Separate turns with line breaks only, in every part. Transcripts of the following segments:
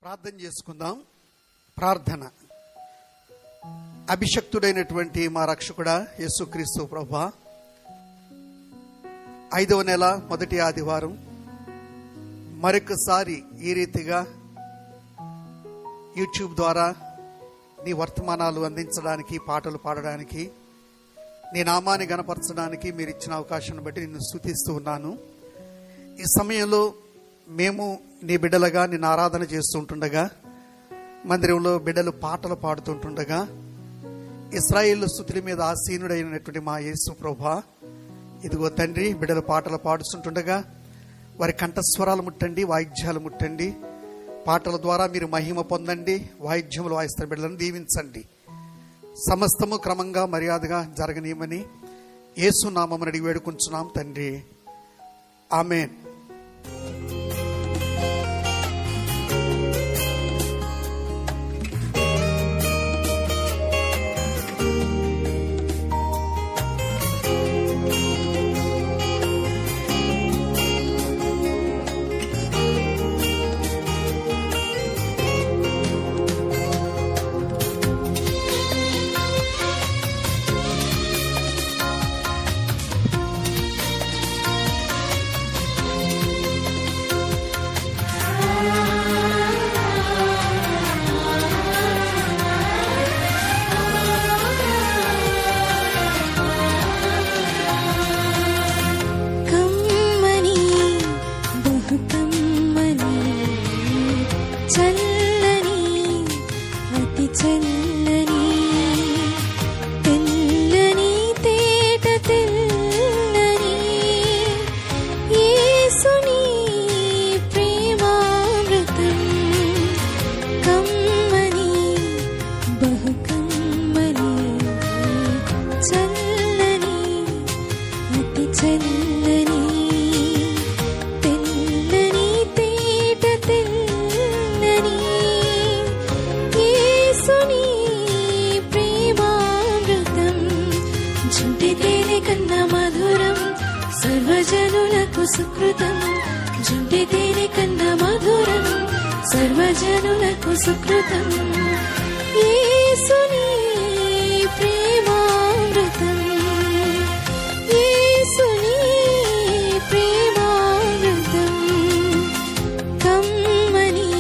ప్రార్థన చేసుకుందాం. ప్రార్థన. అభిషక్తుడైనటువంటి మా రక్షకుడా యేసుక్రీస్తు ప్రభువా, 5వ నెల మొదటి ఆదివారం మరొకసారి ఈ రీతిగా యూట్యూబ్ ద్వారా నీ వర్తమానాలు అందించడానికి, పాటలు పాడడానికి, నీ నామాన్ని గణపరచడానికి మీరు ఇచ్చిన అవకాశాన్ని బట్టి నిన్ను స్తుతిస్తూ ఉన్నాను. ఈ సమయంలో మేము నీ బిడ్డలుగా నిన్ను ఆరాధన చేస్తుంటుండగా, మందిరంలో బిడ్డలు పాటలు పాడుతుంటుండగా, ఇశ్రాయేలు స్తుతుల మీద ఆసీనుడైనటువంటి మా యేసు ప్రభువా, ఇదిగో తండ్రి, బిడ్డలు పాటలు పాడుతుంటుండగా వారి కంఠస్వరాలు ముట్టండి, వాయిద్యాలు ముట్టండి. పాటల ద్వారా మీరు మహిమ పొందండి. వాయిద్యములు వాయిస్తున్న బిడ్డలను దీవించండి. సమస్తము క్రమంగా మర్యాదగా జరగనీయమని యేసు నామమున అడిగి వేడుకుంటున్నాం తండ్రి. ఆమేన్.
సుకృతం జుంటి తేనె కన్నా మధురం, సర్వజనులకు సుకృతం. యేసుని ప్రేమామృతం, యేసుని ప్రేమామృతం. కమ్మని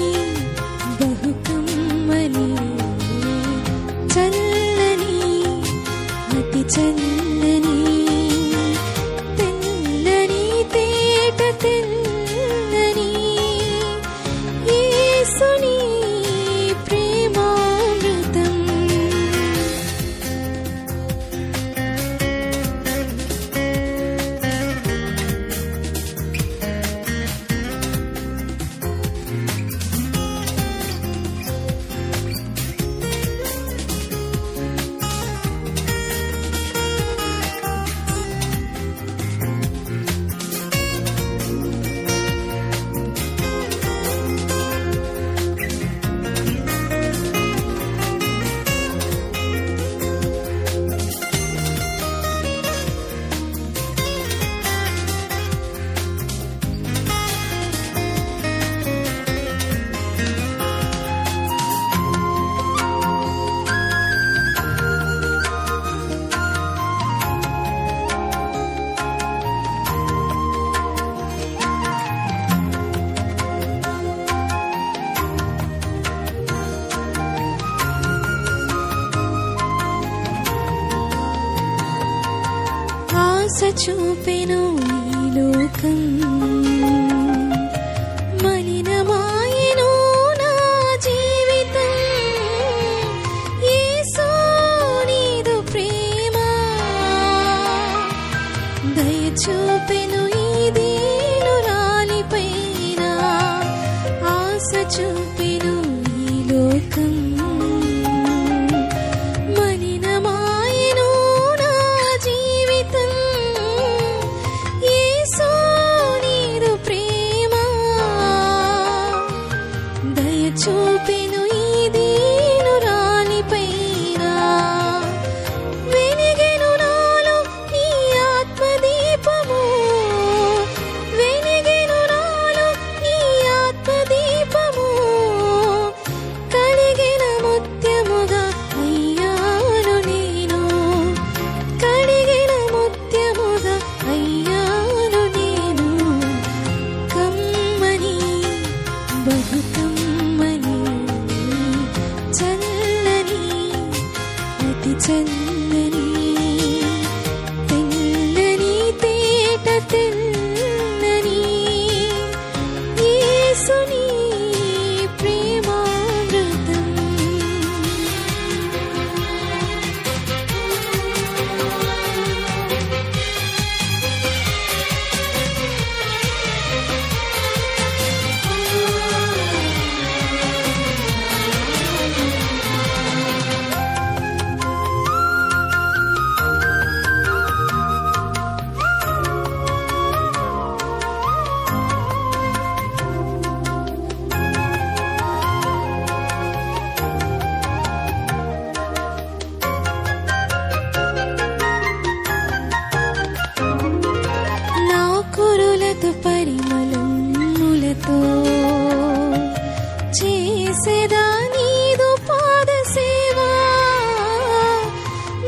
బహు కమ్మని, చల్లని అతి చల్లని, తెల్లని యేసుని ప్రేమామృతం. ఆశ చూపెను ఈ లోకం, మలినమాయెను నా జీవితం. యేసు నీదు ప్రేమ దయ చూపెను ఈ దీనురాలిపైన. ఆశ చూపెను ఈ లోకం, చూపెను ఈ దీనురాలిపైన. వెలిగెను నాలో నీ ఆత్మదీపము, వెలిగెను నాలో నీ ఆత్మదీపము. యేసుని ప్రేమామృతం. నా కురులతో పరిమళములతో చేసేదా నీదు పాద సేవా.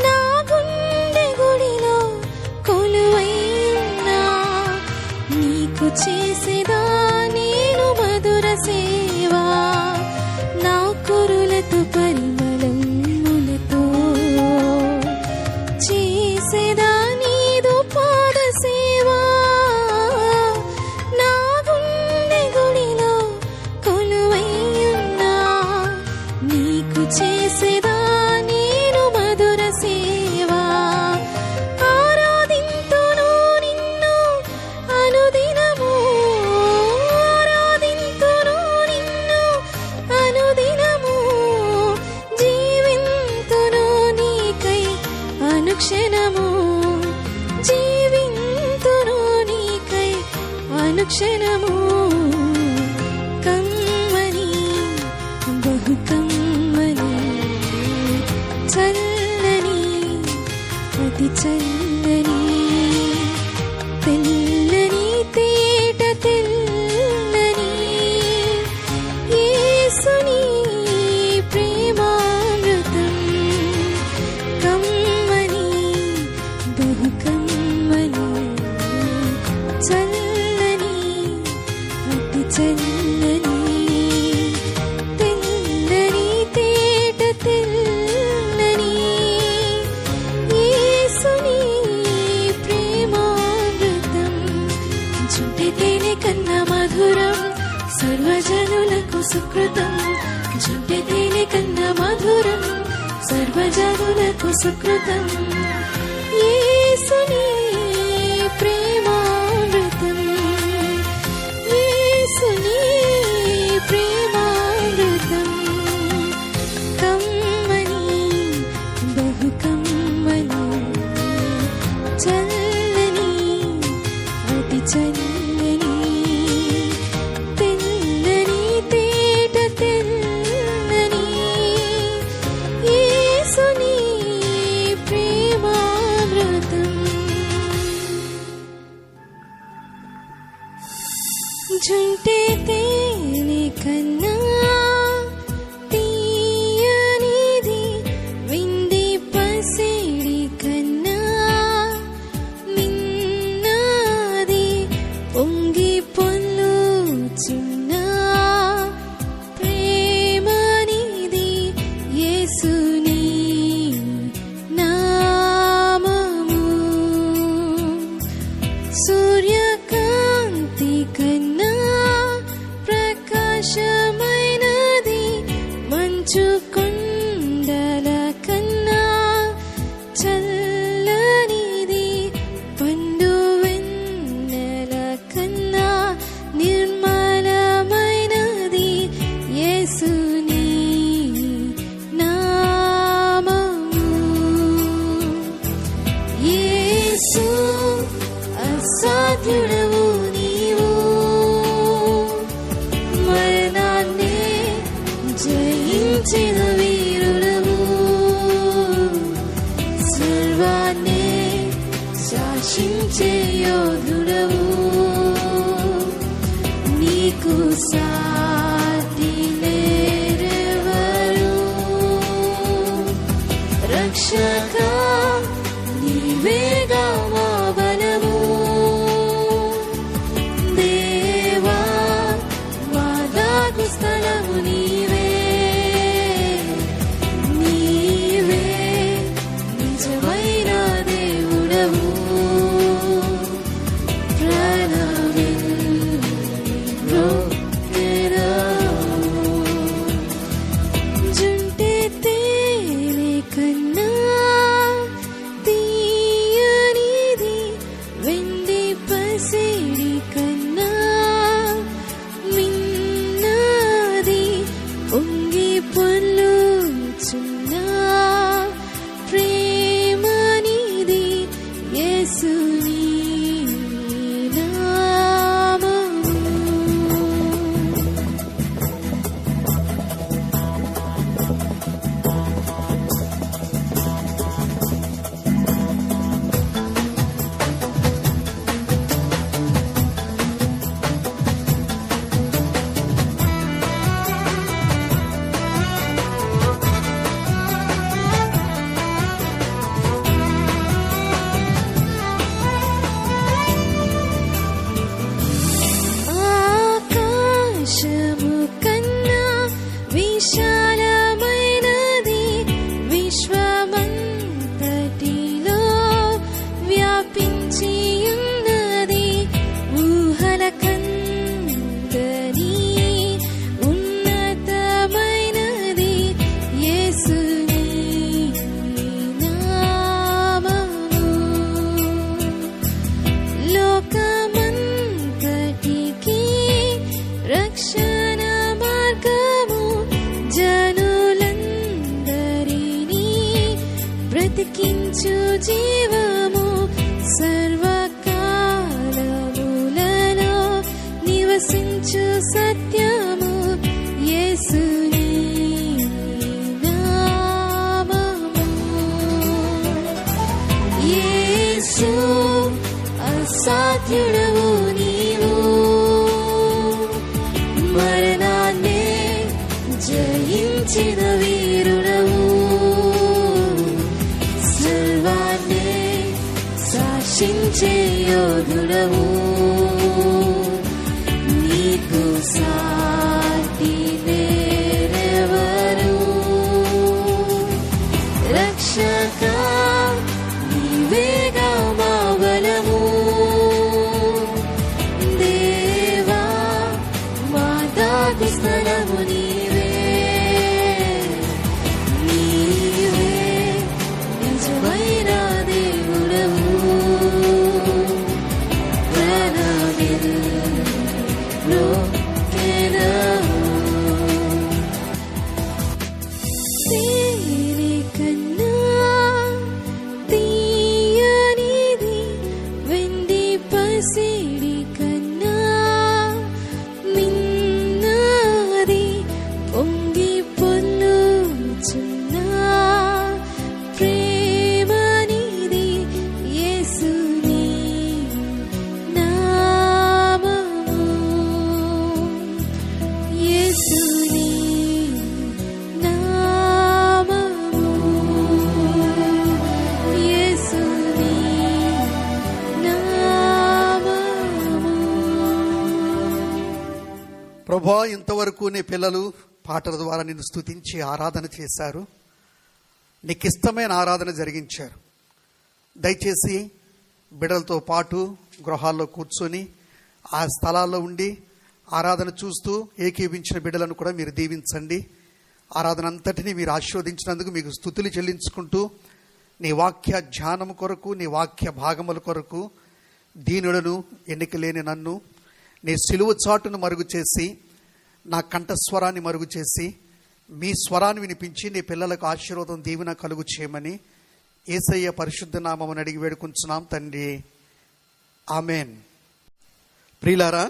నా గుండె గుడిలో కొలువైనా నీకు చేసేదా నేను మధుర సేవా. నా కురులతో పరిమళములతో చేసేదా నీదు పాద సేవా. నా గుండె గుడిలో కొలువైయున్నా నీకు చేసేదా నేను మధుర సేవా. ఆరాధింతును నిన్ను అనుదినము, ఆరాధింతును నిన్ను అనుదినము. జీవింతును నీకై అనుక్షణము, జీవింతును నీకై అనుక్షణము. కమ్మని బహు కమ్మని చల్లని అతి చల్లని తెల్లని తేట తెల్లని యేసుని ప్రేమామృతం. కమ్మని బహు కమ్మని చల్లని అతి చల్లని తెల్లని తేట తెల్లని యేసుని ప్రేమామృతం. జుంటె తేనె కన్నా మధురం సర్వజనులకు సుకృతం. జుంటె తేనె కన్నా మధురం సర్వజనులకు సుకృతం. యేసుని ప్రేమామృతం, యేసుని ప్రేమామృతం. కమ్మని బహు కమ్మని చల్లని అతి చల్లని తెల్లని తేట తెల్లని యేసుని ప్రేమామృతం. జుంటె తేనె కన్నా తీయనిది, వింది పసిడి కన్నా మిన్నది. పొంగి పొల్లుచున్న ప్రేమనిది యేసుని నామము. సూర్యకాంతి కన్నా ప్రకాశమైనది, మంచు కొండల కన్నా చల్లనిది. పండు వెన్నెల కన్నా నిర్మలమైనది యేసుని నామము. యేసు అసాధ్యుడవు నీవు, మరణాన్నే జయించిన వీరుడవు. సర్వాన్నే శాసించే యోధుడవు. నీకు సాటి లేరెవరు. రక్షక నీవేగా మా బలము. దేవా మా దాగు స్థలము నీవే. నీవే నిజమైన దేవుడవు. ప్రాణవిల్లు నిలిచు జీవము సర్వకాలములలో నివసించు సత్యము యేసుని నామము. యేసు అసాధ్యుడవు నీవు, మరణాన్నే జయించిన వీరుడవు, సర్వాన్నే శాసించే యోధుడవు, నీకు సాటి వేరెవరు? రక్షక నీవేగా మా బలము, దేవా మా దాగు స్థలము నీవే, నీవే నిజమైన దేవుడవు, ప్రాణమిల్లోకెదవు. తేనె కన్నా తీయనిది, వెండి పసిడి కన్నా మిన్నది, పొంగి పొర్లుచున్న ప్రేమనిది యేసుని నామము. యేసుని నామము. యేసుని నామము.
ప్రభా, ఇంతవరకు నీ పిల్లలు పాటల ద్వారా నిన్ను స్తుతించి ఆరాధన చేశారు, నీకు ఇష్టమైన ఆరాధన జరిగించారు. దయచేసి బిడ్డలతో పాటు గృహాల్లో కూర్చొని ఆ స్థలాల్లో ఉండి ఆరాధన చూస్తూ ఏకీవించిన బిడ్డలను కూడా మీరు దీవించండి. ఆరాధన అంతటినీ మీరు ఆశీర్వదించినందుకు మీకు స్తుతులు చెల్లించుకుంటూ, నీ వాక్య ధ్యానము కొరకు, నీ వాక్య భాగముల కొరకు దీనులను, ఎన్నిక లేని నన్ను నీ సిలువ చాటును మరుగు చేసి, నా కంఠస్వరాన్ని మరుగు చేసి, మీ స్వరాన్ని వినిపించి నీ పిల్లలకు ఆశీర్వాదం దీవెన కలుగు చేయమని యేసయ్య పరిశుద్ధ నామమును అడిగి వేడుకుంటున్నాం తండ్రి, ఆమెన్. ప్రియులారా,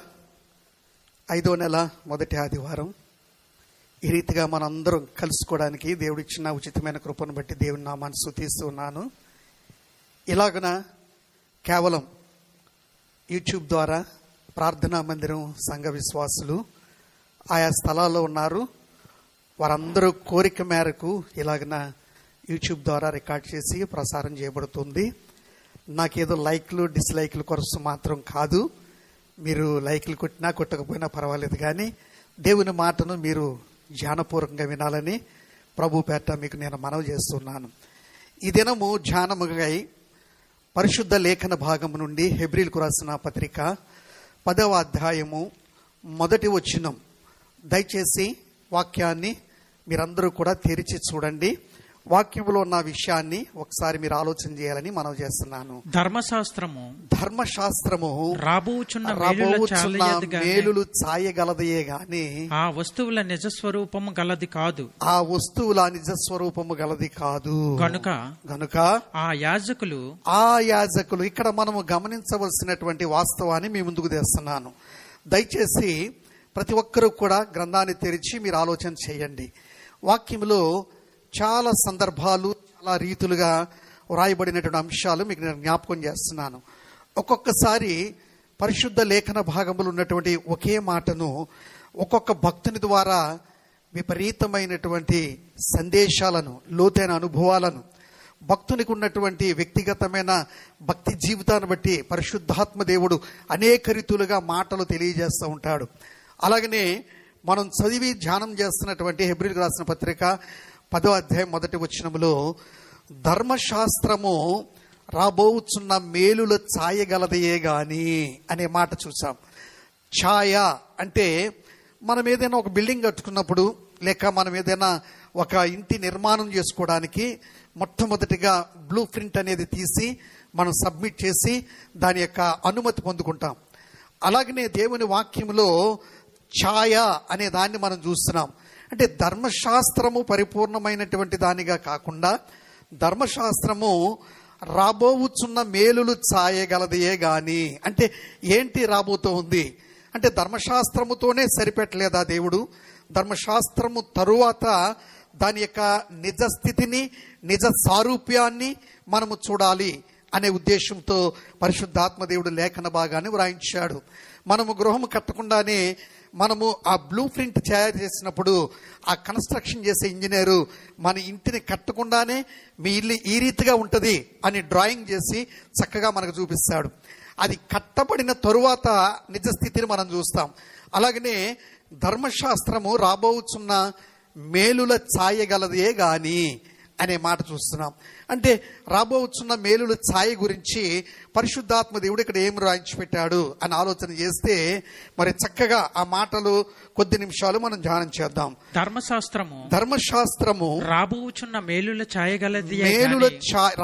5వ నెల మొదటి ఆదివారం ఈ రీతిగా మనందరం కలుసుకోవడానికి దేవుడిచ్చిన ఉచితమైన కృపను బట్టి దేవుని నామాన్ని స్తుతిస్తూ ఉన్నాను. ఇలాగన కేవలం యూట్యూబ్ ద్వారా ప్రార్థనా మందిరం సంఘ విశ్వాసులు ఆయా స్థలాల్లో ఉన్నారు. వారందరూ కోరిక మేరకు ఇలాగన యూట్యూబ్ ద్వారా రికార్డ్ చేసి ప్రసారం చేయబడుతుంది. నాకేదో లైక్లు డిస్లైక్లు కొరకు మాత్రం కాదు. మీరు లైక్లు కొట్టినా కొట్టకపోయినా పర్వాలేదు, కానీ దేవుని మాటను మీరు ధ్యానపూర్వకంగా వినాలని ప్రభు పేట మీకు నేను మనవి చేస్తున్నాను. ఈ దినము ధ్యానముగా పరిశుద్ధ లేఖన భాగము నుండి హెబ్రీలకు రాసిన పత్రిక 10వ అధ్యాయము 1వ వచనం. దయచేసి వాక్యాన్ని మీరందరూ కూడా తెరిచి చూడండి. వాక్యంలో ఉన్న విషయాన్ని ఒకసారి మీరు ఆలోచన చేయాలని మనం చేస్తున్నాను. ధర్మశాస్త్రము రాబోచున్న మేలులు చాయగలదయే గాని
ఆ వస్తువుల నిజ స్వరూపము గలది కాదు.
ఆ వస్తువుల నిజ స్వరూపము గలది కాదు. గనుక ఆ యాజకులు ఇక్కడ మనము గమనించవలసినటువంటి వాస్తవాన్ని మీ ముందుకు తెస్తున్నాను. దయచేసి ప్రతి ఒక్కరూ కూడా గ్రంథాన్ని తెరిచి మీరు ఆలోచన చేయండి. వాక్యంలో చాలా సందర్భాలు, చాలా రీతులుగా వ్రాయబడినటువంటి అంశాలు మీకు నేను జ్ఞాపకం చేస్తున్నాను. ఒక్కొక్కసారి పరిశుద్ధ లేఖన భాగములు ఉన్నటువంటి ఒకే మాటను ఒక్కొక్క భక్తుని ద్వారా విపరీతమైనటువంటి సందేశాలను, లోతైన అనుభవాలను, భక్తునికి ఉన్నటువంటి వ్యక్తిగతమైన భక్తి జీవితాన్ని బట్టి పరిశుద్ధాత్మ దేవుడు అనేక రీతులుగా మాటలు తెలియజేస్తూ ఉంటాడు. అలాగనే మనం చదివి ధ్యానం చేస్తున్నటువంటి హెబ్రీలకు రాసిన పత్రిక 10వ అధ్యాయం 1వ వచనములో ధర్మశాస్త్రము రాబోచున్న మేలుల ఛాయగలదయే గాని అనే మాట చూసాం. ఛాయ అంటే మనం ఏదైనా ఒక బిల్డింగ్ కట్టుకున్నప్పుడు, లేక మనం ఏదైనా ఒక ఇంటి నిర్మాణం చేసుకోవడానికి మొట్టమొదటిగా బ్లూ ప్రింట్ అనేది తీసి మనం సబ్మిట్ చేసి దాని యొక్క అనుమతి పొందుకుంటాం. అలాగనే దేవుని వాక్యంలో ఛాయ అనే దాన్ని మనం చూస్తున్నాం. అంటే ధర్మశాస్త్రము పరిపూర్ణమైనటువంటి దానిగా కాకుండా ధర్మశాస్త్రము రాబోవుచున్న మేలులు చాయగలదియే గాని, అంటే ఏంటి రాబోతూ ఉంది అంటే ధర్మశాస్త్రముతోనే సరిపెట్టలేదా దేవుడు? ధర్మశాస్త్రము తరువాత దాని యొక్క నిజ స్థితిని, నిజ సారూప్యాన్ని మనము చూడాలి అనే ఉద్దేశంతో పరిశుద్ధాత్మ దేవుడు లేఖన భాగాన్ని వ్రాయించాడు. మనము గృహము కట్టకుండానే మనము ఆ బ్లూ ప్రింట్ తయారు చేసినప్పుడు ఆ కన్స్ట్రక్షన్ చేసే ఇంజనీరు మన ఇంటిని కట్టకుండానే మీ ఇల్లు ఈ రీతిగా ఉంటుంది అని డ్రాయింగ్ చేసి చక్కగా మనకు చూపిస్తాడు. అది కట్టబడిన తరువాత నిజ స్థితిని మనం చూస్తాం. అలాగనే ధర్మశాస్త్రము రాబోచున్న మేలుల ఛాయగలదే గాని అనే మాట చూస్తున్నాం. అంటే రాబోచున్న మేలుల ఛాయ గురించి పరిశుద్ధాత్మ దేవుడు ఇక్కడ ఏం రాయించి పెట్టాడు అని ఆలోచన చేస్తే మరి చక్కగా ఆ మాటలు కొద్ది నిమిషాలు మనం ధ్యానం చేద్దాం. ధర్మశాస్త్రము
రాబోచున్న మేలుల ఛాయగలది,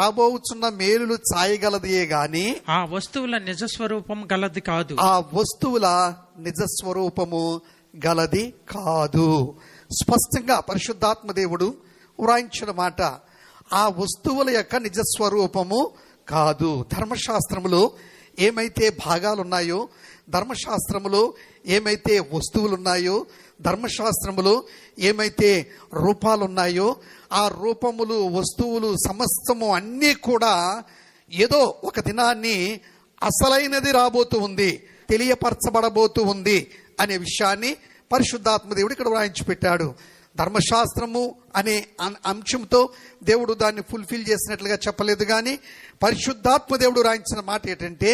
రాబోచున్న మేలులు ఛాయగలదియే గాని
ఆ వస్తువుల నిజ స్వరూపం గలది కాదు.
ఆ వస్తువుల నిజ స్వరూపము గలది కాదు. స్పష్టంగా పరిశుద్ధాత్మ దేవుడు వ్రాయించిన మాట ఆ వస్తువుల యొక్క నిజస్వరూపము కాదు. ధర్మశాస్త్రములో ఏమైతే భాగాలు ఉన్నాయో, ధర్మశాస్త్రములో ఏమైతే వస్తువులు ఉన్నాయో, ధర్మశాస్త్రములో ఏమైతే రూపాలు ఉన్నాయో, ఆ రూపములు, వస్తువులు సమస్తము అన్నీ కూడా ఏదో ఒక దినాన్ని అసలైనది రాబోతూ ఉంది, తెలియపరచబడబోతూ ఉంది అనే విషయాన్ని పరిశుద్ధాత్మ దేవుడు ఇక్కడ వ్రాయించి పెట్టాడు. ధర్మశాస్త్రము అనే అంశంతో దేవుడు దాన్ని ఫుల్ఫిల్ చేసినట్లుగా చెప్పలేదు, కానీ పరిశుద్ధాత్మ దేవుడు రాయించిన మాట ఏంటంటే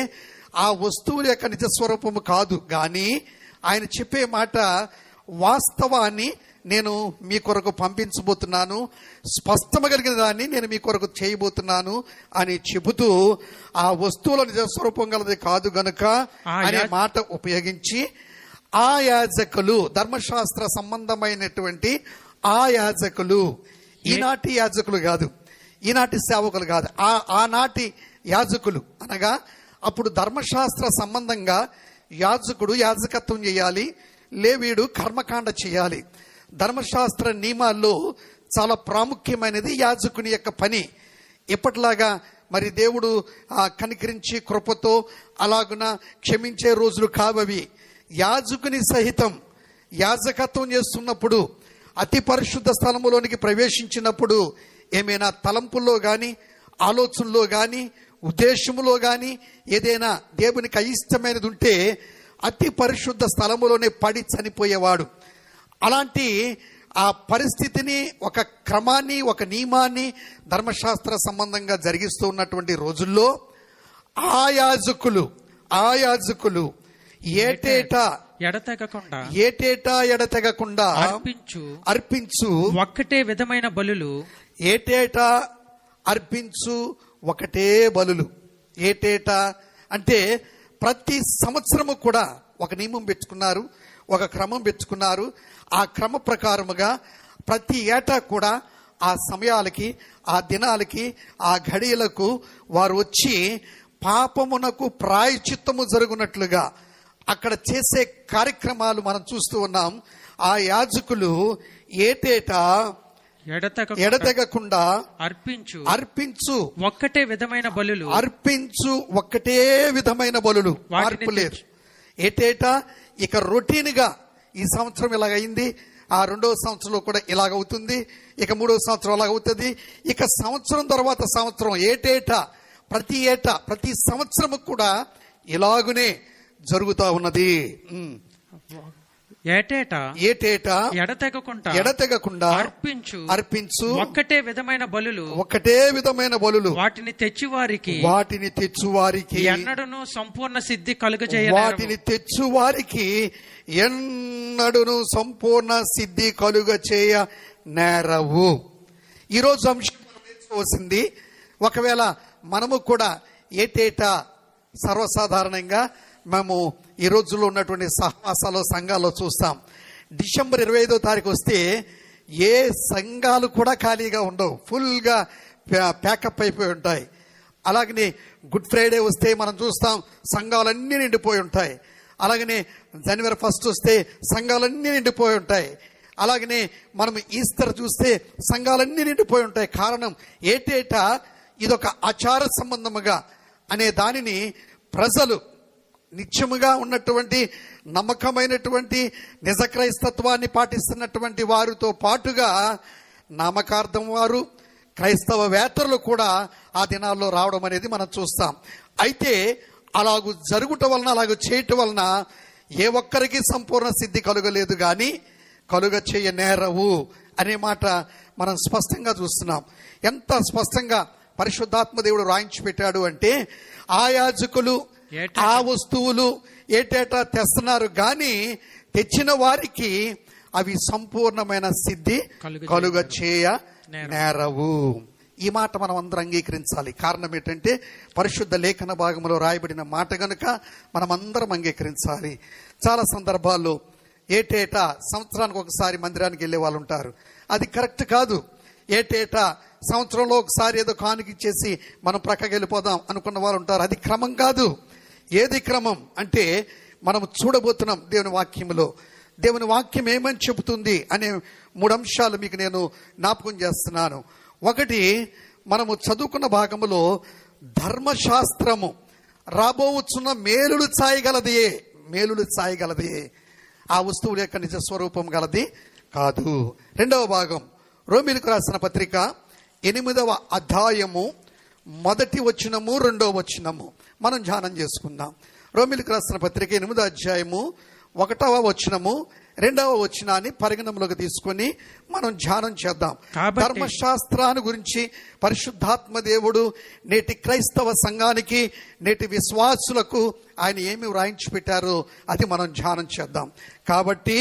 ఆ వస్తువుల యొక్క నిజస్వరూపము కాదు, కానీ ఆయన చెప్పే మాట వాస్తవాన్ని నేను మీ కొరకు పంపించబోతున్నాను, స్పష్టమ కలిగిన దాన్ని నేను మీ కొరకు చేయబోతున్నాను అని చెబుతూ ఆ వస్తువుల నిజస్వరూపం గలది కాదు గనుక అనే మాట ఉపయోగించి ఆ యాజకులు, ధర్మశాస్త్ర సంబంధమైనటువంటి ఆ యాజకులు, ఈనాటి యాజకులు కాదు, ఈనాటి సేవకులు కాదు, ఆనాటి యాజకులు అనగా అప్పుడు ధర్మశాస్త్ర సంబంధంగా యాజకుడు యాజకత్వం చేయాలి, లేవీయుడు కర్మకాండ చేయాలి. ధర్మశాస్త్ర నియమాల్లో చాలా ప్రాముఖ్యమైనది యాజకుని యొక్క పని. ఎప్పటిలాగా మరి దేవుడు కనికరించి కృపతో అలాగున క్షమించే రోజులు కావవి. యాజకుని సహితం యాజకత్వం చేస్తున్నప్పుడు, అతి పరిశుద్ధ స్థలములోనికి ప్రవేశించినప్పుడు ఏమైనా తలంపుల్లో కానీ, ఆలోచనలో కానీ, ఉద్దేశములో కానీ ఏదైనా దేవునికి అయిష్టమైనది ఉంటే అతి పరిశుద్ధ స్థలములోనే పడి చనిపోయేవాడు. అలాంటి ఆ పరిస్థితిని, ఒక క్రమాన్ని, ఒక నియమాన్ని ధర్మశాస్త్ర సంబంధంగా జరిగిస్తూ ఉన్నటువంటి రోజుల్లో ఆ యాజకులు ఏటేటా ఎడతెగకుండా అర్పించు
ఒక్కటే విధమైన బలులు,
ఏటేటా అర్పించు ఒకటే బలులు. ఏటేటా అంటే ప్రతి సంవత్సరము కూడా ఒక నియమం పెట్టుకున్నారు, ఒక క్రమం పెట్టుకున్నారు. ఆ క్రమ ప్రకారముగా ప్రతి ఏటా కూడా ఆ సమయాలకి, ఆ దినాలకి, ఆ ఘడియలకు వారు వచ్చి పాపమునకు ప్రాయశ్చిత్తము జరుగునట్లుగా అక్కడ చేసే కార్యక్రమాలు మనం చూస్తూ ఉన్నాం. ఆ యాజకులు ఏటేటా ఎడతెగకుండా అర్పించు
ఒక్కటే విధమైన బలులు,
అర్పించు ఒకటే విధమైన బలులు, మార్పు లేదు. ఏటేటా ఇక రొటీన్ గా ఈ సంవత్సరం ఇలాగైంది, ఆ 2వ సంవత్సరంలో కూడా ఇలాగవుతుంది, ఇక 3వ సంవత్సరం అలాగవుతుంది, ఇక సంవత్సరం తర్వాత సంవత్సరం ఏటేటా ప్రతి సంవత్సరము కూడా ఇలాగునే జరుగుతా ఉన్నది.
ఏటేటా
ఎడతెగకుండా అర్పించు
ఒక్కటే విధమైన బలులు, వాటిని తెచ్చువారికి ఎన్నడూను సంపూర్ణ సిద్ధి
కలుగచేయ నేరవు. ఈరోజు అంశం నేర్చుకోవాల్సింది, ఒకవేళ మనము కూడా ఏటేటా సర్వసాధారణంగా మేము ఈ రోజుల్లో ఉన్నటువంటి సహవాసాలు, సంఘాల్లో చూస్తాం. డిసెంబర్ 25వ తారీఖు వస్తే ఏ సంఘాలు కూడా ఖాళీగా ఉండవు, ఫుల్గా ప్యాకప్ అయిపోయి ఉంటాయి. అలాగనే గుడ్ ఫ్రైడే వస్తే మనం చూస్తాం సంఘాలన్నీ నిండిపోయి ఉంటాయి. అలాగనే జనవరి 1 వస్తే సంఘాలన్నీ నిండిపోయి ఉంటాయి. అలాగనే మనం ఈస్టర్ చూస్తే సంఘాలన్నీ నిండిపోయి ఉంటాయి. కారణం ఏటేటా ఇదొక ఆచార సంబంధముగా అనే దానిని ప్రజలు నిత్యముగా ఉన్నటువంటి నమ్మకమైనటువంటి నిజ క్రైస్తత్వాన్ని పాటిస్తున్నటువంటి వారితో పాటుగా నామకార్థం వారు క్రైస్తవ వేత్తరులు కూడా ఆ దినాల్లో రావడం అనేది మనం చూస్తాం. అయితే అలాగూ జరుగుట వలన, అలాగూ చేయటం వలన ఏ ఒక్కరికి సంపూర్ణ సిద్ధి కలుగలేదు, కానీ కలుగ చేయ నేరవు అనే మాట మనం స్పష్టంగా చూస్తున్నాం. ఎంత స్పష్టంగా పరిశుద్ధాత్మ దేవుడు రాయించి పెట్టాడు అంటే, ఆ యాజకులు ఆ వస్తువులు ఏటేటా తెస్తున్నారు, కానీ తెచ్చిన వారికి అవి సంపూర్ణమైన సిద్ధి కలుగ చేయ నేరవు. ఈ మాట మనం అందరం అంగీకరించాలి. కారణం ఏంటంటే పరిశుద్ధ లేఖన భాగంలో రాయబడిన మాట గనుక మనం అందరం అంగీకరించాలి. చాలా సందర్భాల్లో ఏటేటా సంవత్సరానికి ఒకసారి మందిరానికి వెళ్ళే వాళ్ళు ఉంటారు. అది కరెక్ట్ కాదు. ఏటేటా సంవత్సరంలో ఒకసారి ఏదో కానుక ఇచ్చేసి మనం ప్రక్కకి వెళ్ళిపోదాం అనుకున్న వాళ్ళు ఉంటారు. అది క్రమం కాదు. ఏది క్రమం అంటే మనం చూడబోతున్నాం దేవుని వాక్యంలో. దేవుని వాక్యం ఏమని చెబుతుంది అనే 3 అంశాలు మీకు నేను జ్ఞాపకం చేస్తున్నాను. ఒకటి, మనము చదువుకున్న భాగంలో ధర్మశాస్త్రము రాబోవచ్చున్న మేలులు చాయగలదే, ఆ వస్తువుల యొక్క నిజ స్వరూపం గలది కాదు. రెండవ భాగం రోమీయులకు రాసిన పత్రిక 8వ అధ్యాయము 1వ వచనము 2వ వచనము మనం ధ్యానం చేసుకుందాం. రోమీయులకు రాసిన పత్రిక 8వ అధ్యాయము 1వ వచనము 2వ వచనాన్ని పరిగణనలోకి తీసుకొని మనం ధ్యానం చేద్దాం. ధర్మశాస్త్రాన్ని గురించి పరిశుద్ధాత్మ దేవుడు నేటి క్రైస్తవ సంఘానికి, నేటి విశ్వాసులకు ఆయన ఏమి వ్రాయించి పెట్టారో అది మనం ధ్యానం చేద్దాం. కాబట్టి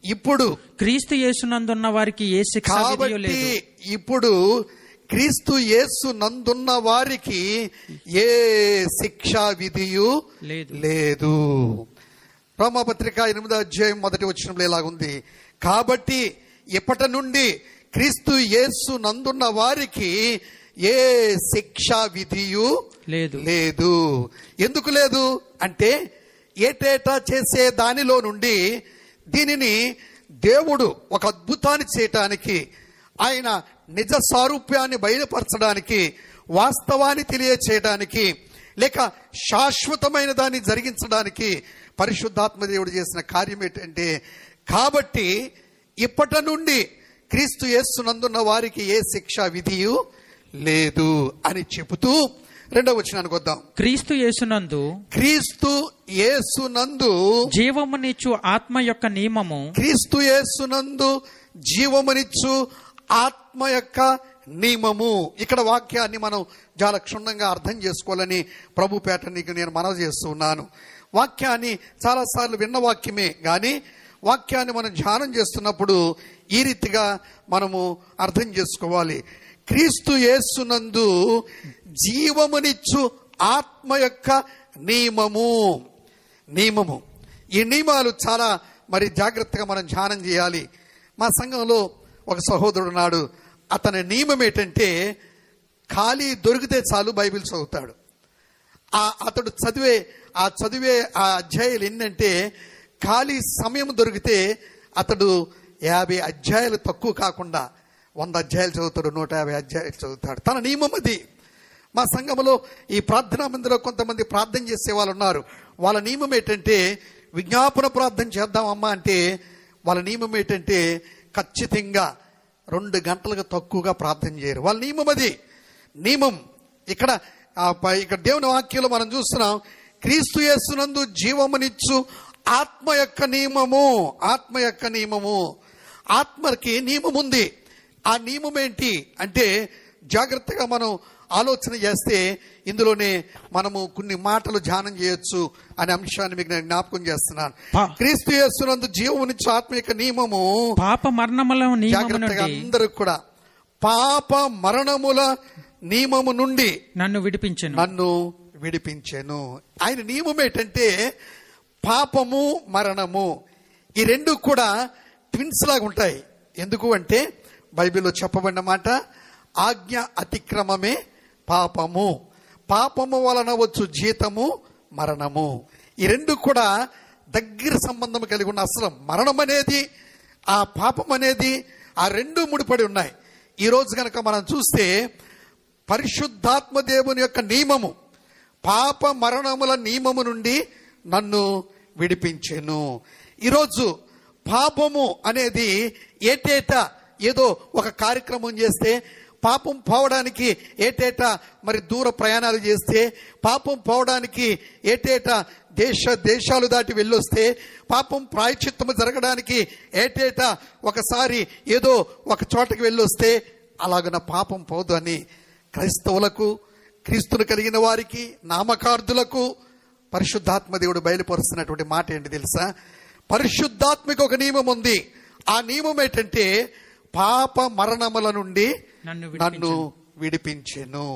ఇప్పుడు
క్రీస్తు యేసునందున్న వారికి ఏ శిక్ష విధియు లేదు.
ఇప్పుడు క్రీస్తు యేసు నందున్న వారికి ఏ శిక్షా విధియు లేదు. రోమాపత్రిక 8వ అధ్యాయం 1వ వచనంలో ఇలాగుంది, కాబట్టి ఇప్పటి నుండి క్రీస్తు యేసు నందున్న వారికి ఏ శిక్షా విధియు లేదు. ఎందుకు లేదు అంటే, ఏటేటా చేసే దానిలో నుండి దీనిని దేవుడు ఒక అద్భుతాన్ని చేయటానికి, ఆయన నిజ స్వరూప్యాన్ని బయలుపరచడానికి, వాస్తవాన్ని తెలియచేయడానికి, లేక శాశ్వతమైన దాన్ని జరిగించడానికి పరిశుద్ధాత్మ దేవుడు చేసిన కార్యం ఏంటంటే, కాబట్టి ఇప్పటి నుండి క్రీస్తు యేసునందున్న వారికి ఏ శిక్షా విధియు లేదు అని చెబుతూ 2వ వచనానికి వద్దాం.
క్రీస్తు యేసునందు జీవమునిచ్చు ఆత్మ యొక్క నియమము,
క్రీస్తు యేసునందు జీవమునిచ్చు ఆత్మ యొక్క నియమము. ఇక్కడ వాక్యాన్ని మనం చాలా క్షుణ్ణంగా అర్థం చేసుకోవాలని ప్రభు పేట నీకు నేను మనవి చేస్తున్నాను. వాక్యాన్ని చాలాసార్లు విన్న వాక్యమే, కానీ వాక్యాన్ని మనం ధ్యానం చేస్తున్నప్పుడు ఈ రీతిగా మనము అర్థం చేసుకోవాలి. క్రీస్తు యేసునందు జీవమునిచ్చు ఆత్మ యొక్క నియమము. ఈ నియమాలు చాలా మరి జాగ్రత్తగా మనం ధ్యానం చేయాలి. మా సంఘంలో ఒక సహోదరుడు నాడు, అతని నియమం ఏంటంటే ఖాళీ దొరికితే చాలు బైబిల్ చదువుతాడు. అతడు చదివే ఆ అధ్యాయాలు ఏంటంటే, ఖాళీ సమయం దొరికితే అతడు 50 అధ్యాయాలు తక్కువ కాకుండా 100 అధ్యాయాలు చదువుతాడు, 150 అధ్యాయాలు చదువుతాడు. తన నియమం అది. మా సంఘంలో ఈ ప్రార్థనా మందిలో కొంతమంది ప్రార్థన చేసే వాళ్ళు ఉన్నారు. వాళ్ళ నియమం ఏంటంటే, విజ్ఞాపన ప్రార్థన చేద్దామమ్మా అంటే వాళ్ళ నియమం ఏంటంటే ఖచ్చితంగా 2 గంటలకు తక్కువగా ప్రార్థన చేయరు. వాళ్ళ నియమం అది. నియమం ఇక్కడ దేవుని వాక్యంలో మనం చూస్తున్నాం, క్రీస్తు యేసునందు జీవమునిచ్చు ఆత్మ యొక్క నియమము. ఆత్మకి నియమం ఉంది. ఆ నియమం ఏంటి అంటే, జాగ్రత్తగా మనం ఆలోచన చేస్తే ఇందులోనే మనము కొన్ని మాటలు ధ్యానం చేయొచ్చు అనే అంశాన్ని మీకు నేను జ్ఞాపకం చేస్తున్నాను. క్రీస్తు యేసునందు జీవమునిచ్చు ఆత్మ యొక్క నియమము
పాప మరణముల నియమము
జాగ్రత్తగా అందరూ కూడా పాప మరణముల నియమము నుండి
నన్ను
విడిపించెను. ఆయన నియమం ఏంటంటే పాపము మరణము ఈ రెండు కూడా ట్విన్స్ లాగా ఉంటాయి. ఎందుకు అంటే బైబిల్లో చెప్పబడిన మాట, ఆజ్ఞ అతిక్రమమే పాపము వలన వచ్చు జీతము మరణము. ఈ రెండు కూడా దగ్గర సంబంధం కలిగి ఉన్న అసలు మరణం అనేది, ఆ పాపం అనేది, ఆ రెండు ముడిపడి ఉన్నాయి. ఈరోజు కనుక మనం చూస్తే పరిశుద్ధాత్మ దేవుని యొక్క నియమము, పాప మరణముల నియమము నుండి నన్ను విడిపించెను. ఈరోజు పాపము అనేది ఏటేటా ఏదో ఒక కార్యక్రమం చేస్తే, పాపం పోవడానికి ఏటేటా మరి దూర ప్రయాణాలు చేస్తే, పాపం పోవడానికి ఏటేటా దేశాలు దాటి వెళ్ళొస్తే, పాపం ప్రాయశ్చిత్తము జరగడానికి ఏటేటా ఒకసారి ఏదో ఒక చోటకి వెళ్ళొస్తే అలాగన పాపం పోదు అని క్రైస్తవులకు, క్రీస్తును కలిగిన వారికి, నామకార్థులకు పరిశుద్ధాత్మ దేవుడు బయలుపరుస్తున్నటువంటి మాట ఏంటి తెలుసా? పరిశుద్ధాత్మకు ఒక నియమం ఉంది. ఆ నియమం ఏంటంటే పాప మరణముల నుండి నన్ను విడిపించెను.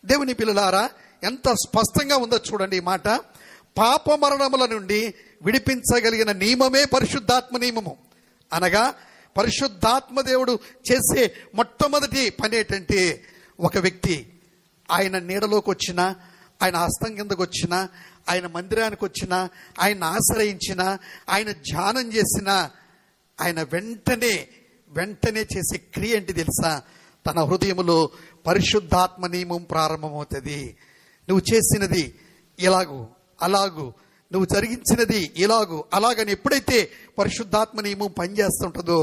దేవుని పిల్లలారా, ఎంత స్పష్టంగా ఉందో చూడండి ఈ మాట. పాప మరణముల నుండి విడిపించగలిగిన నియమమే పరిశుద్ధాత్మ నియమము. అనగా పరిశుద్ధాత్మ దేవుడు చేసే మొట్టమొదటి పని ఏంటంటే, ఒక వ్యక్తి ఆయన నీడలోకి వచ్చినా, ఆయన హస్తం కిందకు వచ్చినా, ఆయన మందిరానికి వచ్చినా, ఆయన ఆశ్రయించినా, ఆయన ధ్యానం చేసినా, ఆయన వెంటనే చేసే క్రియ ఏంటి తెలుసా? తన హృదయములో పరిశుద్ధాత్మ నియమం ప్రారంభమవుతుంది. నువ్వు చేసినది ఇలాగూ అలాగూ, నువ్వు జరిగించినది ఇలాగూ అలాగని ఎప్పుడైతే పరిశుద్ధాత్మ నియమం పనిచేస్తుంటుందో,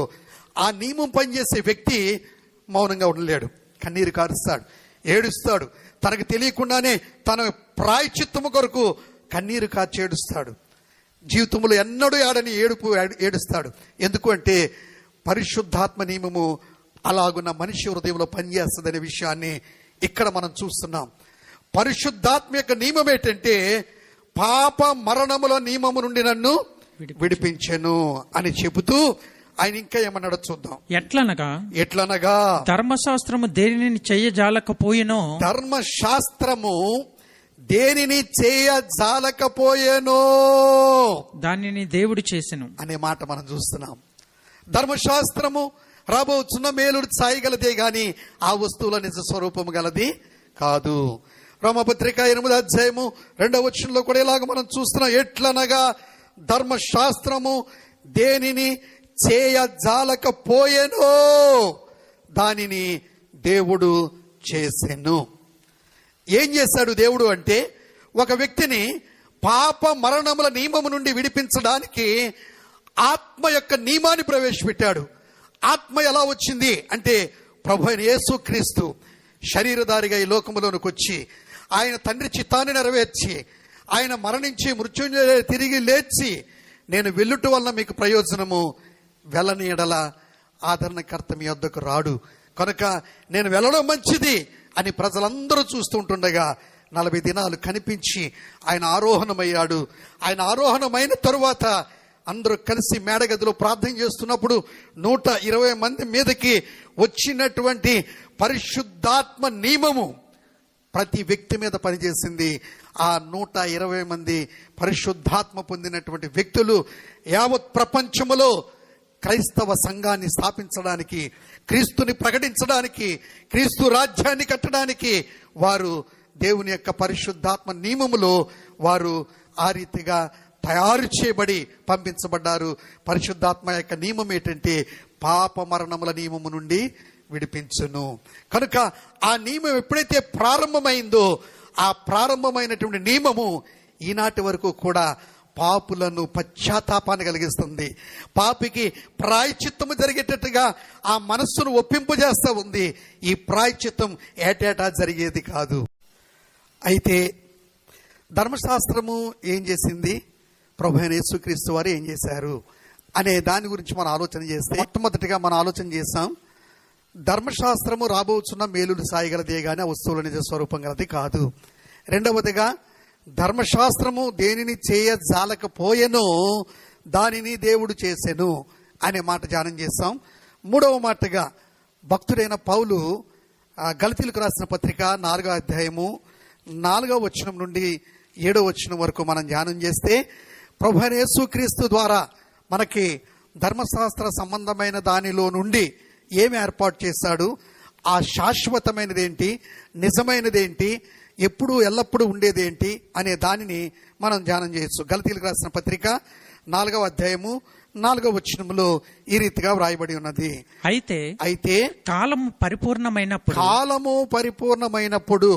ఆ నియమం పనిచేసే వ్యక్తి మౌనంగా ఉండలేడు. కన్నీరు కారుస్తాడు, ఏడుస్తాడు. తనకు తెలియకుండానే తన ప్రాయశ్చిత్తము కొరకు కన్నీరు కార్చి ఏడుస్తాడు. జీవితంలో ఎన్నడూ ఆడని ఏడుస్తాడు. ఎందుకు అంటే పరిశుద్ధాత్మ నియమము అలాగున్న మనిషి హృదయంలో పనిచేస్తుందనే విషయాన్ని ఇక్కడ మనం చూస్తున్నాం. పరిశుద్ధాత్మ యొక్క నియమం ఏంటంటే పాప మరణముల నియమము నుండి నన్ను విడిపించెను అని చెబుతూ ఆయన ఇంకా ఏమన్నాడో చూద్దాం. ఎట్లనగా
ధర్మశాస్త్రము దేనిని చేయజాలకపోయెనో,
ధర్మశాస్త్రము దేనిని చేయజాలకపోయేనో
దానిని దేవుడు చేసెను
అనే మాట మనం చూస్తున్నాం. ధర్మశాస్త్రము రాబోతున్న మేలుడు సాయగలదే గాని ఆ వస్తువుల నిజ స్వరూపము గలది కాదు. రోమపత్రిక 8వ అధ్యాయము 2వ వచనంలో కూడా ఇలాగ మనం చూస్తున్నాం. ఎట్లనగా ధర్మశాస్త్రము దేనిని చేయజాలకపోయేనో దానిని దేవుడు చేసెను. ఏం చేశాడు దేవుడు అంటే, ఒక వ్యక్తిని పాప మరణముల నియమము నుండి విడిపించడానికి ఆత్మ యొక్క నియమాన్ని ప్రవేశపెట్టాడు. ఆత్మ ఎలా వచ్చింది అంటే, ప్రభు అయిన యేసుక్రీస్తు శరీరధారిగా ఈ లోకములోనికి వచ్చి ఆయన తండ్రి చిత్తాన్ని నెరవేర్చి, ఆయన మరణించి మృత్యుంజయ తిరిగి లేచి, నేను వెళ్ళుట వలన మీకు ప్రయోజనము, వెళ్ళని ఎడల ఆదరణకర్త మీ వద్దకు రాడు, కనుక నేను వెళ్ళడం మంచిది అని ప్రజలందరూ చూస్తుంటుండగా 40 దినాలు కనిపించి ఆయన ఆరోహణమయ్యాడు. ఆయన ఆరోహణమైన తరువాత అందరూ కలిసి మేడగదిలో ప్రార్థన చేస్తున్నప్పుడు 120 మంది మీదకి వచ్చినటువంటి పరిశుద్ధాత్మ నియమము ప్రతి వ్యక్తి మీద పనిచేసింది. ఆ 120 మంది పరిశుద్ధాత్మ పొందినటువంటి వ్యక్తులు యావత్ ప్రపంచములో క్రైస్తవ సంఘాన్ని స్థాపించడానికి, క్రీస్తుని ప్రకటించడానికి, క్రీస్తు రాజ్యాన్ని కట్టడానికి వారు దేవుని యొక్క పరిశుద్ధాత్మ నియమములో వారు ఆ రీతిగా తయారు చేయబడి పంపించబడ్డారు. పరిశుద్ధాత్మ యొక్క నియమం ఏంటంటే పాప మరణముల నియమము నుండి విడిపించును. కనుక ఆ నియమం ఎప్పుడైతే ప్రారంభమైందో, ఆ ప్రారంభమైనటువంటి నియమము ఈనాటి వరకు కూడా పాపులను పశ్చాత్తాపాన్ని కలిగిస్తుంది. పాపికి ప్రాయశ్చిత్తము జరిగేటట్టుగా ఆ మనస్సును ఒప్పింపజేస్తూ ఉంది. ఈ ప్రాయశ్చిత్తం ఏటేటా జరిగేది కాదు. అయితే ధర్మశాస్త్రము ఏం చేసింది, ప్రభు అయిన యేసుక్రీస్తు వారు ఏం చేశారు అనే దాని గురించి మనం ఆలోచన చేస్తే, మొట్టమొదటిగా మనం ఆలోచన చేస్తాం, ధర్మశాస్త్రము రాబోతున్న మేలులు సాయగలదే గాని ఆ వస్తువుల నిజ స్వరూపం గలది కాదు. రెండవదిగా ధర్మశాస్త్రము దేనిని చేయజాలకపోయెనో దానిని దేవుడు చేసెను అనే మాట ధ్యానం చేస్తాం. మూడవ మాటగా భక్తుడైన పౌలు గలతీయులకు రాసిన పత్రిక 4వ అధ్యాయము 4వ వచనం నుండి 7వ వచనం వరకు మనం ధ్యానం చేస్తే, ప్రభువైన యేసుక్రీస్తు ద్వారా మనకి ధర్మశాస్త్ర సంబంధమైన దానిలో నుండి ఏమి ఏర్పాటు చేశాడు, ఆ శాశ్వతమైనదేంటి, నిజమైనదేంటి, ఎప్పుడు ఎల్లప్పుడూ ఉండేదేంటి అనే దానిని మనం ధ్యానం చేయొచ్చు. గలతీయులకు రాసిన పత్రిక 4వ అధ్యాయము 4వ వచనములో ఈ రీతిగా వ్రాయబడి ఉన్నది. అయితే
కాలము పరిపూర్ణమైనప్పుడు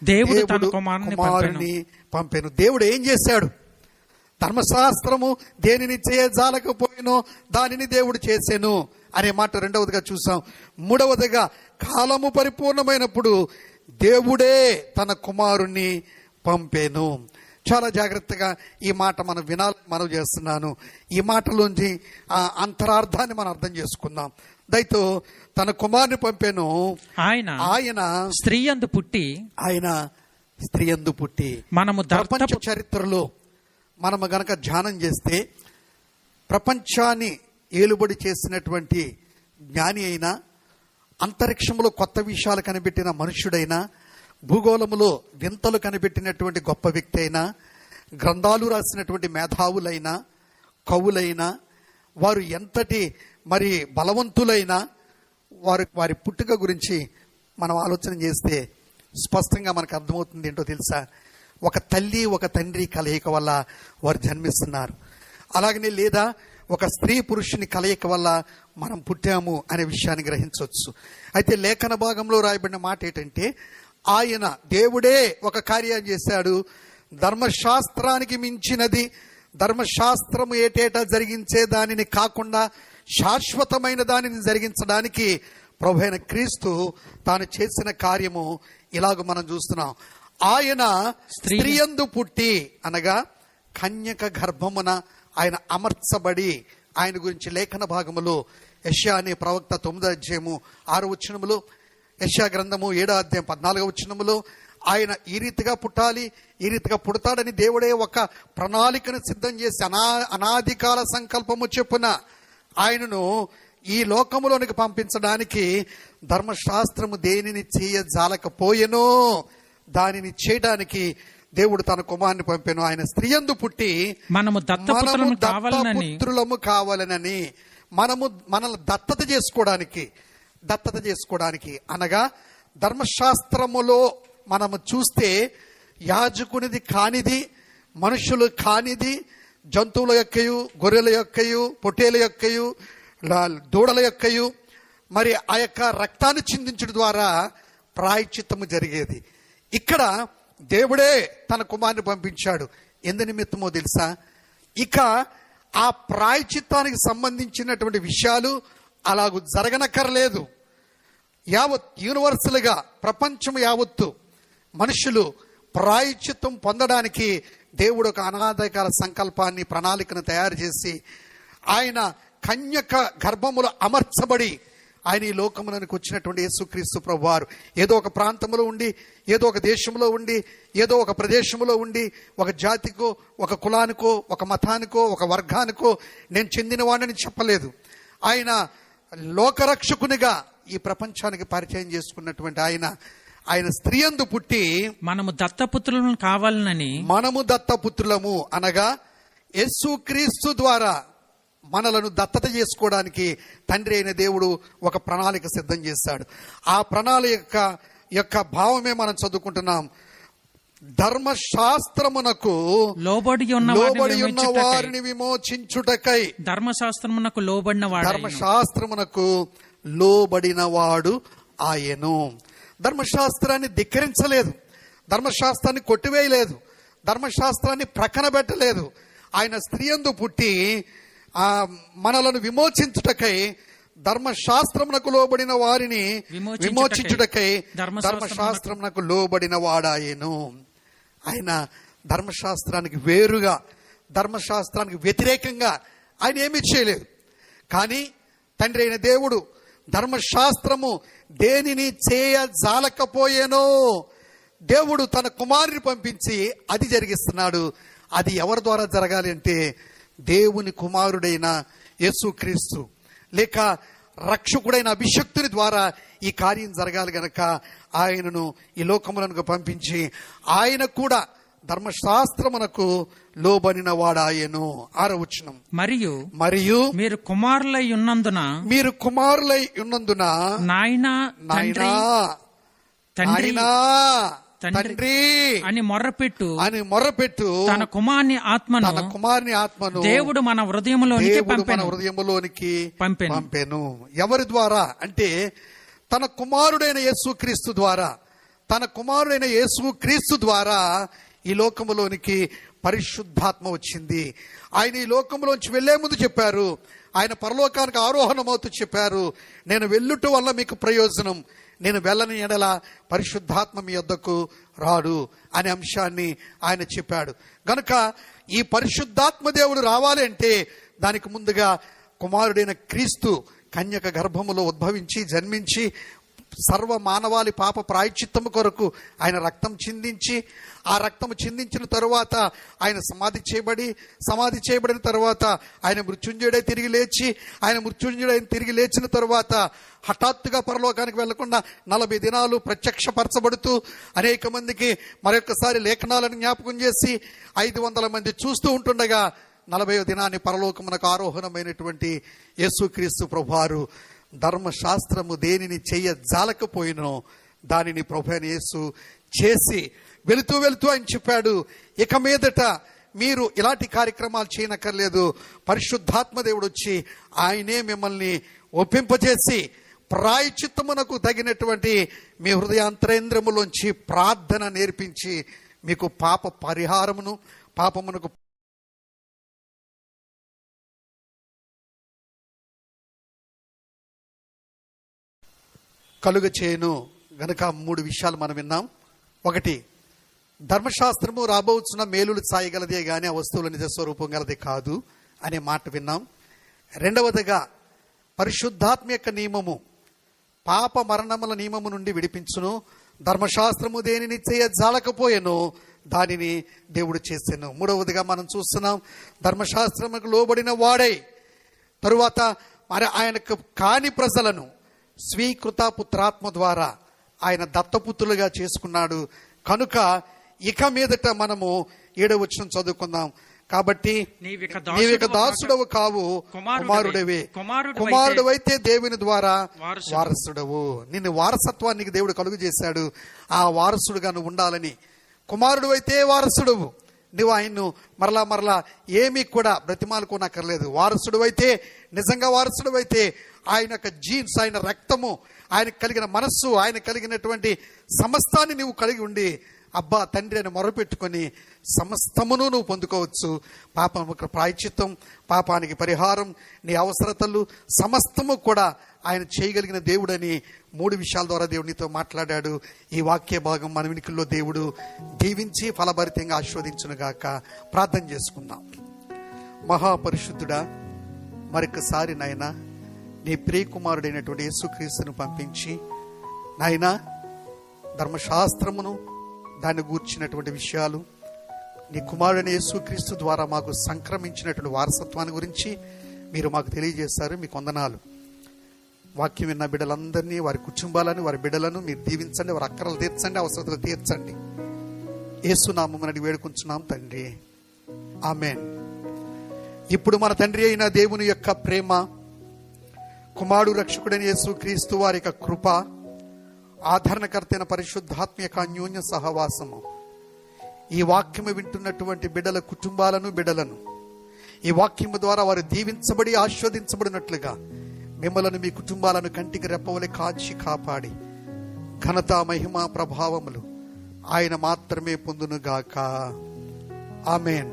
దేవుడు తన
దేవుడు
కుమారుని
కుమారుని పంపెను. దేవుడు ఏం చేశాడు? ధర్మశాస్త్రము దేనిని చేయజాలకపోయినో దానిని దేవుడు చేసెను అనే మాట రెండవదిగా చూసాం. మూడవదిగా కాలము పరిపూర్ణమైనప్పుడు దేవుడే తన కుమారుని పంపెను. చాలా జాగ్రత్తగా ఈ మాట మనం వినాలని మనవి చేస్తున్నాను. ఈ మాటలోంచి ఆ అంతరార్థాన్ని మనం అర్థం చేసుకుందాం. దయతో తన కుమారుని పంపెను. ఆయన
స్త్రీ యందు పుట్టి మనము
ప్రపంచ చరిత్రలో మనము గనక ధ్యానం చేస్తే ప్రపంచాన్ని ఏలుబడి చేసినటువంటి జ్ఞాని అయినా, అంతరిక్షంలో కొత్త విషయాలు కనిపెట్టిన మనుష్యుడైనా, భూగోళములో వింతలు కనిపెట్టినటువంటి గొప్ప వ్యక్తి అయినా, గ్రంథాలు రాసినటువంటి మేధావులైనా, కవులైనా, వారు ఎంతటి మరి బలవంతులైనా వారి పుట్టుక గురించి మనం ఆలోచన చేస్తే స్పష్టంగా మనకు అర్థమవుతుంది. ఏంటో తెలుసా? ఒక తల్లి ఒక తండ్రి కలయిక వల్ల వారు జన్మిస్తున్నారు. అలాగనే లేదా ఒక స్త్రీ పురుషుని కలయిక వల్ల మనం పుట్టాము అనే విషయాన్ని గ్రహించవచ్చు. అయితే లేఖన భాగంలో రాయబడిన మాట ఏంటంటే, ఆయన దేవుడే ఒక కార్యాన్ని చేశాడు. ధర్మశాస్త్రానికి మించినది, ధర్మశాస్త్రము ఏటేటా జరిగించే దానిని కాకుండా శాశ్వతమైన దానిని జరిగించడానికి ప్రభువైన క్రీస్తు తాను చేసిన కార్యము ఇలాగ మనం చూస్తున్నాం. ఆయన స్త్రీయందు పుట్టి అనగా కన్యక గర్భమున ఆయన అమర్చబడి, ఆయన గురించి లేఖన భాగములో యెషయా అనే ప్రవక్త 9వ అధ్యాయము 6వ వచనములో, యెషయా గ్రంథము 7వ అధ్యాయం 14వ వచనములో ఆయన ఈ రీతిగా పుట్టాలి, ఈ రీతిగా పుడతాడని దేవుడే ఒక ప్రణాళికను సిద్ధం చేసి అనాది కాల సంకల్పము చెప్పున ఆయనను ఈ లోకములోనికి పంపించడానికి ధర్మశాస్త్రము దేనిని చేయజాలకపోయెనో దానిని చేయడానికి దేవుడు తన కుమారుని పంపెను. ఆయన స్త్రీయందు పుట్టి మనము దత్తపుత్రులము కావాలనని, మనల్ని దత్తత చేసుకోవడానికి అనగా ధర్మశాస్త్రములో మనము చూస్తే యాజకునిది కానిది, మనుషులు కానిది, జంతువుల యొక్కయు, గొర్రెల యొక్కయు, పొట్టేల యొక్కయు, దూడల యొక్కయు మరి ఆ యొక్క రక్తాన్ని చిందించడం ద్వారా ప్రాయశ్చిత్తము జరిగేది. ఇక్కడ దేవుడే తన కుమారుని పంపించాడు. ఎందు నిమిత్తమో తెలుసా? ఇక ఆ ప్రాయశ్చిత్తానికి సంబంధించినటువంటి విషయాలు అలాగూ జరగనక్కర్లేదు. యావత్ యూనివర్సల్గా ప్రపంచం యావత్తు మనుషులు ప్రాయశ్చిత్తం పొందడానికి దేవుడు ఒక అనాదికాల సంకల్పాన్ని, ప్రణాళికను తయారు చేసి ఆయన కన్యక గర్భములో అమర్చబడి ఆయన ఈ లోకములకు వచ్చినటువంటి యేసుక్రీస్తు ప్రభువారు ఏదో ఒక ప్రాంతంలో ఉండి, ఏదో ఒక దేశంలో ఉండి, ఏదో ఒక ప్రదేశంలో ఉండి, ఒక జాతికో, ఒక కులానికో, ఒక మతానికో, ఒక వర్గానికో నేను చెందినవాడిని చెప్పలేదు. ఆయన లోకరక్షకునిగా ఈ ప్రపంచానికి పరిచయం చేసుకున్నటువంటి ఆయన స్త్రీయందు పుట్టి
మనము
దత్తపుత్రులము అనగా యేసుక్రీస్తు ద్వారా మనలను దత్తత చేసుకోవడానికి తండ్రి అయిన దేవుడు ఒక ప్రణాళిక సిద్ధం చేశాడు. ఆ ప్రణాళిక యొక్క భావమే మనం చదువుకుంటున్నాం. ధర్మశాస్త్రమునకు లోబడి ఉన్న వారిని విమోచించుటకై
ధర్మశాస్త్రమునకు
లోబడిన వాడు ఆయను. ధర్మశాస్త్రాన్ని ధిక్కరించలేదు, ధర్మశాస్త్రాన్ని కొట్టివేయలేదు, ధర్మశాస్త్రాన్ని ప్రక్కన పెట్టలేదు. ఆయన స్త్రీయందు పుట్టి మనలను విమోచించుటకై, ధర్మశాస్త్రమునకు లోబడిన వారిని విమోచించుటకై ధర్మశాస్త్రమునకు లోబడిన వాడాయను. ఆయన ధర్మశాస్త్రానికి వేరుగా, ధర్మశాస్త్రానికి వ్యతిరేకంగా ఆయన ఏమీ చేయలేదు. కానీ తండ్రి అయిన దేవుడు ధర్మశాస్త్రము దేనిని చేయజాలకపోయేనో దేవుడు తన కుమారుని పంపించి అది జరిగిస్తున్నాడు. అది ఎవరి ద్వారా జరగాలి అంటే దేవుని కుమారుడైన యేసుక్రీస్తు లేక రక్షకుడైన అభిషక్తుని ద్వారా ఈ కార్యం జరగాలి గనక ఆయనను ఈ లోకములకు పంపించి ఆయన కూడా ధర్మశాస్త్రమునకు లోబడిన వాడాయను. 6వ వచనం, మరియు
మీరు కుమారులై ఉన్నందున
నాయనా
తండ్రి అని
మొర్రపెట్టు
తన కుమారుని ఆత్మను దేవుడు మన హృదయములోనికి
పంపెను. ఎవరి ద్వారా అంటే తన కుమారుడైన యేసుక్రీస్తు ద్వారా ఈ లోకములోనికి పరిశుద్ధాత్మ వచ్చింది. ఆయన ఈ లోకంలోంచి వెళ్లే ముందు చెప్పారు, ఆయన పరలోకానికి ఆరోహణమవుతూ చెప్పారు, నేను వెళ్ళుట వల్ల మీకు ప్రయోజనం, నేను వెళ్ళని ఎడల పరిశుద్ధాత్మ మీ యొద్దకు రాడు అనే అంశాన్ని ఆయన చెప్పాడు. గనుక ఈ పరిశుద్ధాత్మ దేవుడు రావాలి అంటే దానికి ముందుగా కుమారుడైన క్రీస్తు కన్యక గర్భములో ఉద్భవించి జన్మించి సర్వ మానవాళి పాప ప్రాయశ్చిత్తము కొరకు ఆయన రక్తం చిందించి, ఆ రక్తము చిందించిన తరువాత ఆయన సమాధి చేయబడిన తరువాత ఆయన మృత్యుంజయుడై తిరిగి లేచి, ఆయన మృత్యుంజయుడై తిరిగి లేచిన తరువాత హఠాత్తుగా పరలోకానికి వెళ్లకుండా 40 దినాలు ప్రత్యక్షపరచబడుతూ అనేక మందికి మరొకసారి లేఖనాలను జ్ఞాపకం చేసి 500 మంది చూస్తూ ఉంటుండగా 40వ దినాన్ని పరలోకమునకు ఆరోహణమైనటువంటి యేసుక్రీస్తు ప్రభువారు ధర్మశాస్త్రము దేనిని జాలకపోయినో దానిని ప్రభువైన యేసు చేసి వెళుతూ ఆయన చెప్పాడు, ఇక మీదట మీరు ఇలాంటి కార్యక్రమాలు చేయనక్కర్లేదు, పరిశుద్ధాత్మ దేవుడు వచ్చి ఆయనే మిమ్మల్ని ఒప్పింపజేసి ప్రాయశ్చిత్తమునకు తగినటువంటి మీ హృదయాంతరేంద్రములోంచి ప్రార్థన నేర్పించి మీకు పాప పరిహారమును పాపమునకు కలుగ చేయను. గనక 3 విషయాలు మనం విన్నాం. 1, ధర్మశాస్త్రము రాబోతున్న మేలులు సాయగలదే గాని ఆ వస్తువుల నిజ స్వరూపం గలదే కాదు అనే మాట విన్నాం. 2వదిగా పరిశుద్ధాత్మ యొక్క నియమము పాప మరణముల నియమము నుండి విడిపించును, ధర్మశాస్త్రము దేనిని జాలకపోయెను దానిని దేవుడు చేసెను. 3వదిగా మనం చూస్తున్నాం, ధర్మశాస్త్రముకు లోబడిన వాడై తరువాత మరి ఆయనకు కాని ప్రజలను స్వీకృత పుత్రాత్మ ద్వారా ఆయన దత్తపుత్రులుగా చేసుకున్నాడు. కనుక ఇక మీదట మనము 7వ వచనం చదువుకుందాం. కాబట్టి నీవిక దాసుడవు కావు, కుమారుడవైతే దేవుని ద్వారా వారసుడవు. నిన్ను వారసత్వానికి దేవుడు కలుగు చేశాడు. ఆ వారసుడుగా నువ్వు ఉండాలని. కుమారుడు అయితే వారసుడవు. నువ్వు ఆయన్ను మరలా ఏమీ కూడా బ్రతిమాలుకోనక్కర్లేదు. వారసుడు అయితే, నిజంగా వారసుడు అయితే ఆయన యొక్క జీన్స్, ఆయన రక్తము, ఆయన కలిగిన మనస్సు, ఆయన కలిగినటువంటి సమస్తాన్ని నువ్వు కలిగి ఉండి అబ్బా తండ్రి అని మొరపెట్టుకొని సమస్తమును నువ్వు పొందుకోవచ్చు. పాపముకు ప్రాయశ్చిత్తం, పాపానికి పరిహారం, నీ అవసరతలు సమస్తము కూడా ఆయన చేయగలిగిన దేవుడని 3 విషయాల ద్వారా దేవుడు నీతో మాట్లాడాడు. ఈ వాక్య భాగం మన వినికిల్లో దేవుడు దీవించి ఫలభరితంగా ఆశీర్వదించునుగాక. ప్రార్థన చేసుకుందాం. మహాపరిశుద్ధుడా, మరొకసారి నాయనా నీ ప్రియకుమారుడైనటువంటి యేసుక్రీస్తును పంపించి నాయనా ధర్మశాస్త్రమును దాన్ని గూర్చినటువంటి విషయాలు నీ కుమారుడైన యేసుక్రీస్తు ద్వారా మాకు సంక్రమించినటువంటి వారసత్వాన్ని గురించి మీరు మాకు తెలియజేశారు. మీకు వందనాలు. వాక్యం విన్న బిడ్డలందరినీ, వారి కుటుంబాలను, వారి బిడ్డలను మీరు దీవించండి, వారి అక్కరలు తీర్చండి, అవసరతలు తీర్చండి. యేసు నామమున వేడుకుంటున్నాం తండ్రి, ఆమేన్. ఇప్పుడు మన తండ్రి అయిన దేవుని యొక్క ప్రేమ, కుమారుడు రక్షకుడైన యేసుక్రీస్తు వారి యొక్క కృప, ఆదరణకర్త అయిన పరిశుద్ధాత్మ యొక్క అన్యోన్య సహవాసము ఈ వాక్యము వింటున్నటువంటి బిడ్డల బిడ్డలను ఈ వాక్యము ద్వారా వారు దీవించబడి ఆశీర్వదించబడినట్లుగా మిమ్మలను, మీ కుటుంబాలను కంటికి రెప్పవలె కాచి కాపాడి ఘనత, మహిమ, ప్రభావములు ఆయన మాత్రమే పొందునుగాక. ఆమేన్.